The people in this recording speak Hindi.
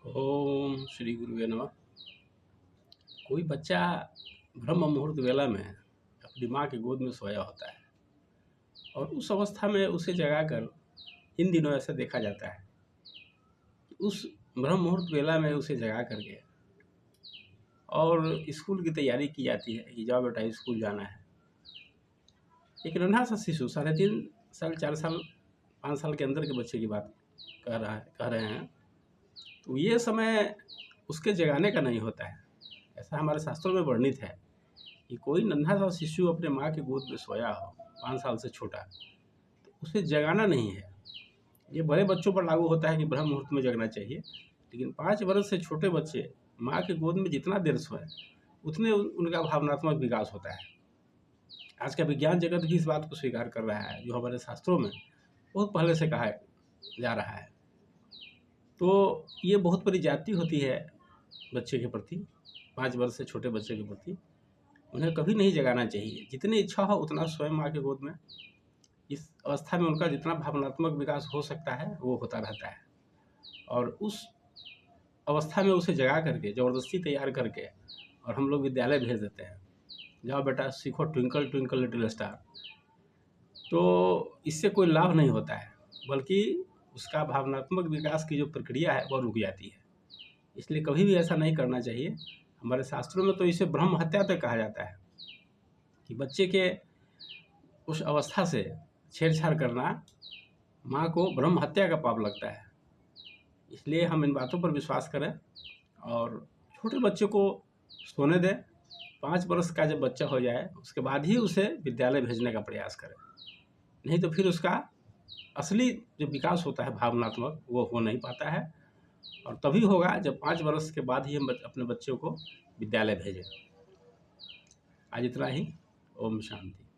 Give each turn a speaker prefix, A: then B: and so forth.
A: ओम श्री गुरुवे नमः। कोई बच्चा ब्रह्म मुहूर्त वेला में अपनी माँ की गोद में सोया होता है और उस अवस्था में उसे जगाकर इन दिनों ऐसा देखा जाता है कि उस ब्रह्म मुहूर्त वेला में उसे जगा करके और स्कूल की तैयारी की जाती है कि जाओ बेटा स्कूल जाना है। एक नन्हा सा शिशु 3.5 साल 4 साल 5 साल के अंदर के बच्चे की बात कह रहे हैं, तो ये समय उसके जगाने का नहीं होता है। ऐसा हमारे शास्त्रों में वर्णित है कि कोई नन्हा सा शिशु अपने माँ की गोद में सोया हो 5 साल से छोटा, तो उसे जगाना नहीं है। ये बड़े बच्चों पर लागू होता है कि ब्रह्म मुहूर्त में जगना चाहिए, लेकिन 5 वर्ष से छोटे बच्चे माँ की गोद में जितना देर सोए उतने उनका भावनात्मक विकास होता है। आज का विज्ञान जगत भी इस बात को स्वीकार कर रहा है, जो हमारे शास्त्रों में बहुत पहले से कहा जा रहा है। तो ये बहुत बड़ी जाति होती है बच्चे के प्रति, 5 वर्ष से छोटे बच्चे के प्रति। उन्हें कभी नहीं जगाना चाहिए, जितनी इच्छा हो उतना स्वयं माँ की गोद में। इस अवस्था में उनका जितना भावनात्मक विकास हो सकता है वो होता रहता है, और उस अवस्था में उसे जगा करके ज़बरदस्ती तैयार करके और हम लोग विद्यालय भेज देते हैं, जाओ बेटा सीखो ट्विंकल ट्विंकल लिटिल स्टार। तो इससे कोई लाभ नहीं होता है, बल्कि उसका भावनात्मक विकास की जो प्रक्रिया है वह रुक जाती है। इसलिए कभी भी ऐसा नहीं करना चाहिए। हमारे शास्त्रों में तो इसे ब्रह्म हत्या तक कहा जाता है कि बच्चे के उस अवस्था से छेड़छाड़ करना माँ को ब्रह्म हत्या का पाप लगता है। इसलिए हम इन बातों पर विश्वास करें और छोटे बच्चे को सोने दें। 5 वर्ष का जब बच्चा हो जाए उसके बाद ही उसे विद्यालय भेजने का प्रयास करें, नहीं तो फिर उसका असली जो विकास होता है भावनात्मक वो हो नहीं पाता है, और तभी होगा जब 5 वर्ष के बाद ही हम अपने बच्चों को विद्यालय भेजें। आज इतना ही। ओम शांति।